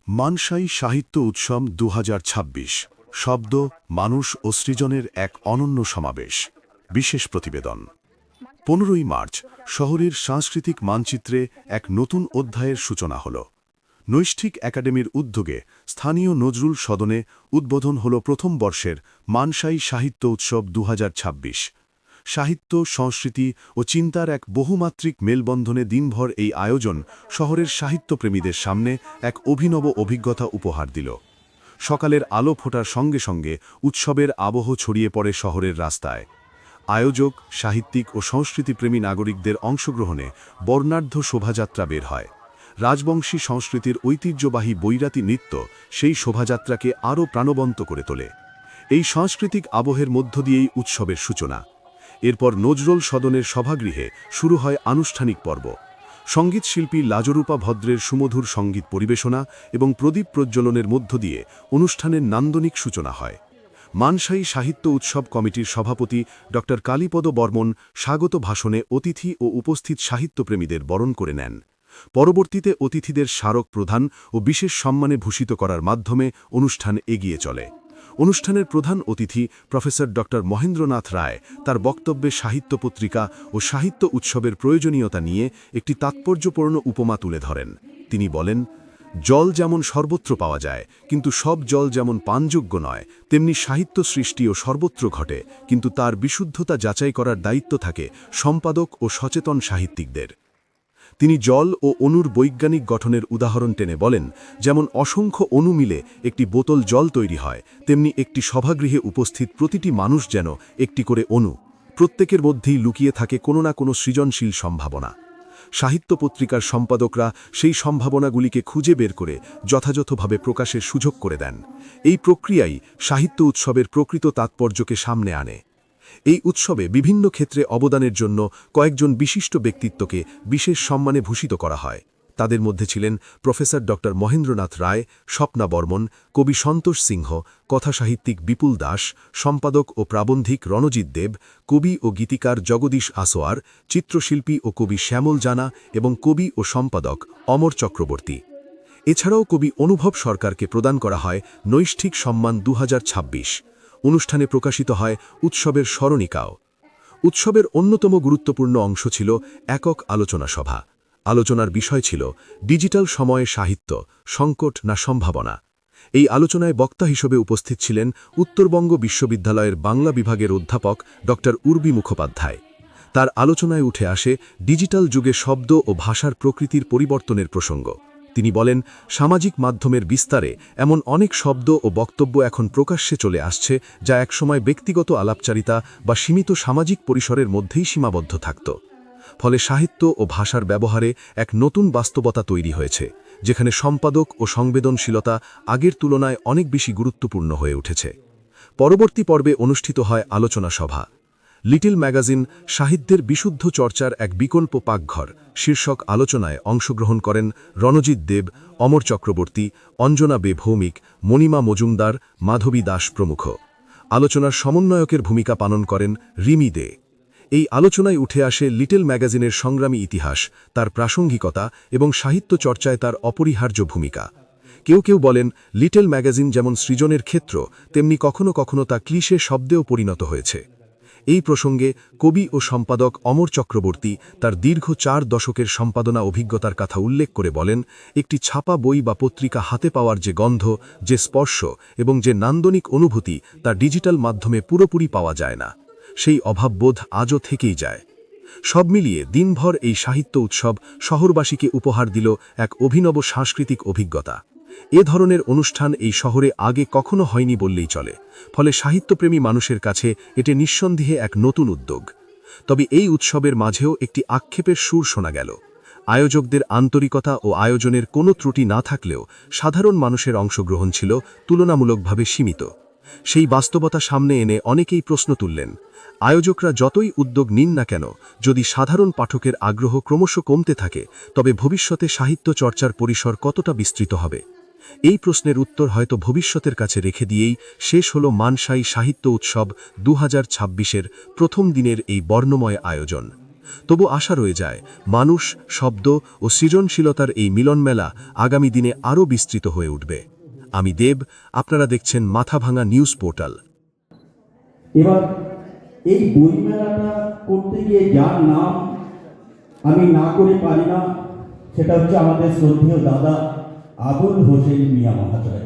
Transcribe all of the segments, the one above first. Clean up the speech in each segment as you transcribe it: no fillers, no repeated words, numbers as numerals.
মানসাই সাহিত্য উৎসব ২০২৬ শব্দ, মানুষ ও সৃজনের এক অনন্য সমাবেশ। বিশেষ প্রতিবেদন। ১৫ই মার্চ শহরের সাংস্কৃতিক মানচিত্রে এক নতুন অধ্যায়ের সূচনা হল। নৈষ্ঠিক একাডেমির উদ্যোগে স্থানীয় নজরুল সদনে উদ্বোধন হল প্রথম বর্ষের মানসাই সাহিত্য উৎসব ২০২৬। সাহিত্য, সংস্কৃতি ও চিন্তার এক বহুমাত্রিক মেলবন্ধনে দিনভর এই আয়োজন শহরের সাহিত্যপ্রেমীদের সামনে এক অভিনব অভিজ্ঞতা উপহার দিল। সকালের আলো ফোটার সঙ্গে সঙ্গে উৎসবের আবহ ছড়িয়ে পড়ে শহরের রাস্তায়। আয়োজক, সাহিত্যিক ও সংস্কৃতিপ্রেমী নাগরিকদের অংশগ্রহণে বর্ণাঢ্য শোভাযাত্রা বের হয়। রাজবংশী সংস্কৃতির ঐতিহ্যবাহী বৈরাতি নৃত্য সেই শোভাযাত্রাকে আরও প্রাণবন্ত করে তোলে। এই সাংস্কৃতিক আবহের মধ্য দিয়েই উৎসবের সূচনা। এরপর নজরুল সদনের সভাগৃহে শুরু হয় আনুষ্ঠানিক পর্ব। সঙ্গীতশিল্পী লাজরূপা ভদ্রের সুমধুর সঙ্গীত পরিবেশনা এবং প্রদীপ প্রজ্বলনের মধ্য দিয়ে অনুষ্ঠানের নান্দনিক সূচনা হয়। মানসাই সাহিত্য উৎসব কমিটির সভাপতি ড কালীপদ বর্মন স্বাগত ভাষণে অতিথি ও উপস্থিত সাহিত্যপ্রেমীদের বরণ করে নেন। পরবর্তীতে অতিথিদের স্মারক প্রদান ও বিশেষ সম্মানে ভূষিত করার মাধ্যমে অনুষ্ঠান এগিয়ে চলে। অনুষ্ঠানের প্রধান অতিথি প্রফেসর ড মহেন্দ্রনাথ রায় তার বক্তব্যে সাহিত্য পত্রিকা ও সাহিত্য উৎসবের প্রয়োজনীয়তা নিয়ে একটি তাৎপর্যপূর্ণ উপমা তুলে ধরেন। তিনি বলেন, জল যেমন সর্বত্র পাওয়া যায়, কিন্তু সব জল যেমন পানযোগ্য নয়, তেমনি সাহিত্য সৃষ্টিও সর্বত্র ঘটে, কিন্তু তার বিশুদ্ধতা যাচাই করার দায়িত্ব থাকে সম্পাদক ও সচেতন সাহিত্যিকদের। তিনি জল ও অণুর বৈজ্ঞানিক গঠনের উদাহরণ টেনে বলেন, যেমন অসংখ্য অণু মিলে একটি বোতল জল তৈরি হয়, তেমনি একটি সভাগৃহে উপস্থিত প্রতিটি মানুষ যেন একটি করে অণু। প্রত্যেকের মধ্যেই লুকিয়ে থাকে কোনো না কোনো সৃজনশীল সম্ভাবনা। সাহিত্য পত্রিকার সম্পাদকরা সেই সম্ভাবনাগুলিকে খুঁজে বের করে যথাযথভাবে প্রকাশের সুযোগ করে দেন। এই প্রক্রিয়াই সাহিত্য উৎসবের প্রকৃত তাৎপর্যকে সামনে আনে। এই উৎসবে বিভিন্ন ক্ষেত্রে অবদানের জন্য কয়েকজন বিশিষ্ট ব্যক্তিত্বকে বিশেষ সম্মানে ভূষিত করা হয়। তাদের মধ্যে ছিলেন প্রফেসর ড মহেন্দ্রনাথ রায়, স্বপ্না বর্মন, কবি সন্তোষ সিংহ, কথাসাহিত্যিক বিপুল দাস, সম্পাদক ও প্রাবন্ধিক রণজিৎ দেব, কবি ও গীতিকার জগদীশ আসোয়ার, চিত্রশিল্পী ও কবি শ্যামল জানা এবং কবি ও সম্পাদক অমর চক্রবর্তী। এছাড়াও কবি অনুভব সরকারকে প্রদান করা হয় নৈষ্ঠিক সম্মান ২০২৬। অনুষ্ঠানে প্রকাশিত হয় উৎসবের স্মরণিকাও। উৎসবের অন্যতম গুরুত্বপূর্ণ অংশ ছিল একক আলোচনা সভা। আলোচনার বিষয় ছিল ডিজিটাল সময়ে সাহিত্য, সংকট না সম্ভাবনা। এই আলোচনায় বক্তা হিসেবে উপস্থিত ছিলেন উত্তরবঙ্গ বিশ্ববিদ্যালয়ের বাংলা বিভাগের অধ্যাপক ড উর্বি মুখোপাধ্যায়। তার আলোচনায় উঠে আসে ডিজিটাল যুগে শব্দ ও ভাষার প্রকৃতির পরিবর্তনের প্রসঙ্গ। তিনি বলেন, সামাজিক মাধ্যমের বিস্তারে এমন অনেক শব্দ ও বক্তব্য এখন প্রকাশ্যে চলে আসছে যা একসময় ব্যক্তিগত আলাপচারিতা বা সীমিত সামাজিক পরিসরের মধ্যেই সীমাবদ্ধ থাকত। ফলে সাহিত্য ও ভাষার ব্যবহারে এক নতুন বাস্তবতা তৈরি হয়েছে, যেখানে সম্পাদক ও সংবেদনশীলতা আগের তুলনায় অনেক বেশি গুরুত্বপূর্ণ হয়ে উঠেছে। পরবর্তী পর্বে অনুষ্ঠিত হয় আলোচনা সভা। লিটল ম্যাগাজিন সাহিত্যের বিশুদ্ধ চর্চার এক বিকল্প পাকঘর শীর্ষক আলোচনায় অংশগ্রহণ করেন রণজিৎ দেব, অমর চক্রবর্তী, অঞ্জনা বে ভৌমিক, মণিমা মজুমদার, মাধবী দাস প্রমুখ। আলোচনার সমন্বয়কের ভূমিকা পালন করেন রিমি দে। এই আলোচনায় উঠে আসে লিটল ম্যাগাজিনের সংগ্রামী ইতিহাস, তার প্রাসঙ্গিকতা এবং সাহিত্য চর্চায় তার অপরিহার্য ভূমিকা। কেউ কেউ বলেন, লিটল ম্যাগাজিন যেমন সৃজনের ক্ষেত্র, তেমনি কখনো কখনো তা ক্লিশে শব্দেও পরিণত হয়েছে। এই প্রসঙ্গে কবি ও সম্পাদক অমর চক্রবর্তী তার দীর্ঘ ৪ দশকের সম্পাদনা অভিজ্ঞতার কথা উল্লেখ করে বলেন, একটি ছাপা বই বা পত্রিকা হাতে পাওয়ার যে গন্ধ, যে স্পর্শ এবং যে নান্দনিক অনুভূতি তা ডিজিটাল মাধ্যমে পুরোপুরি পাওয়া যায় না। সেই অভাববোধ আজও থেকেই যায়। সব মিলিয়ে দিনভর এই সাহিত্য উৎসব শহরবাসীকে উপহার দিল এক অভিনব সাংস্কৃতিক অভিজ্ঞতা। এ ধরনের অনুষ্ঠান এই শহরে আগে কখনো হয়নি বললেই চলে। ফলে সাহিত্যপ্রেমী মানুষের কাছে এটি নিঃসন্দেহে এক নতুন উদ্যোগ। তবে এই উৎসবের মাঝেও একটি আক্ষেপের সুর শোনা গেল। আয়োজকদের আন্তরিকতা ও আয়োজনের কোনো ত্রুটি না থাকলেও সাধারণ মানুষের অংশগ্রহণ ছিল তুলনামূলকভাবে সীমিত। সেই বাস্তবতা সামনে এনে অনেকেই প্রশ্ন তুললেন, আয়োজকরা যতই উদ্যোগ নিন না কেন, যদি সাধারণ পাঠকের আগ্রহ ক্রমশ কমতে থাকে, তবে ভবিষ্যতে সাহিত্য চর্চার পরিসর কতটা বিস্তৃত হবে? এই প্রশ্নের উত্তর হয়তো ভবিষ্যতের কাছে রেখে দিয়েই শেষ হল মানসাই সাহিত্য উৎসব ২০২৬-এর প্রথম দিনের এই বর্ণময় আয়োজন। তবু আশা রয়ে যায় মানুষ, শব্দ ও সৃজনশীলতার এই মিলনমেলা আগামী দিনে আরও বিস্তৃত হয়ে উঠবে। আমি দেব, আপনারা দেখছেন মাথাভাঙা নিউজ পোর্টাল। এবার এই বইমেলাটা করতে গিয়ে যার নাম আমি না করে পারি না, সেটা হচ্ছে আমাদের শ্রদ্ধেয় দাদা আবুল হোসেন মিয়া মহাশয়।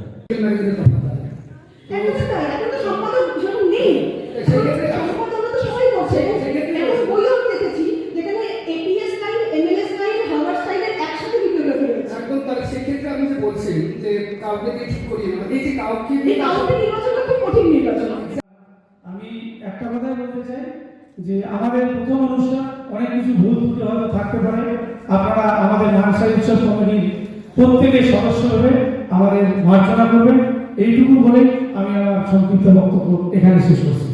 সেক্ষেত্রে আমি যে বলছি যে কাউকে ঠিক করিয়ে এই যে কাউকে নির্বাচনটা খুব কঠিন নির্বাচন। আমি একটা কথাই বলতে চাই যে আমাদের প্রথম অনুষ্ঠান অনেক কিছু ভুল ত্রুটি হয়তো থাকতে পারে। আপনারা আমাদের নার্সারি উৎসব কমিটির প্রত্যেকের সদস্য হয়ে আমাদের মার্জনা করবেন, এইটুকু বলে আমি আমার সংক্ষিপ্ত বক্তব্য এখানে শেষ করছি।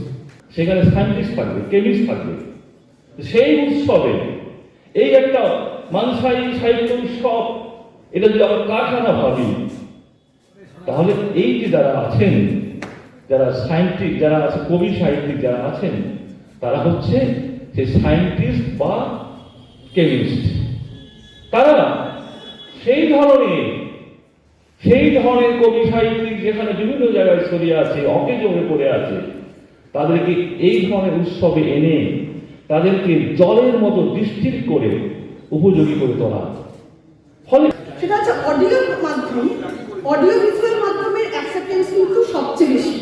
সেখানে সায়েন্টিস্ট থাকবে, কেমিস্ট থাকবে। সেই উৎসবে এই একটা মানসাই সাহিত্য উৎসব, এটা যদি আমরা কারখানা ভাবি, তাহলে এই যে যারা আছেন, যারা সায়েন্টিস্ট, যারা আছে কবি সাহিত্যিক যারা আছেন, তারা হচ্ছে যে সায়েন্টিস্ট বা কেমিস্ট। তারা সেই ধরনের কবি সাহিত্যিক যেখানে বিভিন্ন জায়গায় ছড়িয়ে আছে, অকেজো হয়ে পড়ে আছে, তাদেরকে এই ধরনের উৎসবে এনে তাদেরকে জলের মতো ডিস্টিল করে উপযোগী করে তোলা। ফলে সেটা হচ্ছে অডিওর মাধ্যম, অডিও ভিজুয়াল মাধ্যমের অ্যাকসেপ্টেন্স কিন্তু সবচেয়ে বেশি।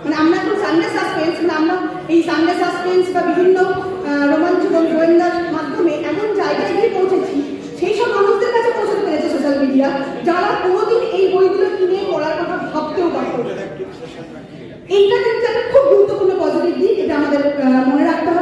মানে আমরা এখন সানডে সাসপেন্স, মানে আমরা এই সানডে সাসপেন্স বা বিভিন্ন রোমাঞ্চকর গোয়েন্দার মাধ্যমে এমন জায়গায় গিয়ে পৌঁছেছি, সেই সব মানুষদের কাছে পৌঁছতে পেরেছে সোশ্যাল মিডিয়া, যারা কোনোদিন এই বইগুলো কিনে পড়ার কথা ভাবতেও পারত। এইটা কিন্তু একটা খুব গুরুত্বপূর্ণ পজিটিভ দিক, এটা আমাদের মনে রাখতে হবে।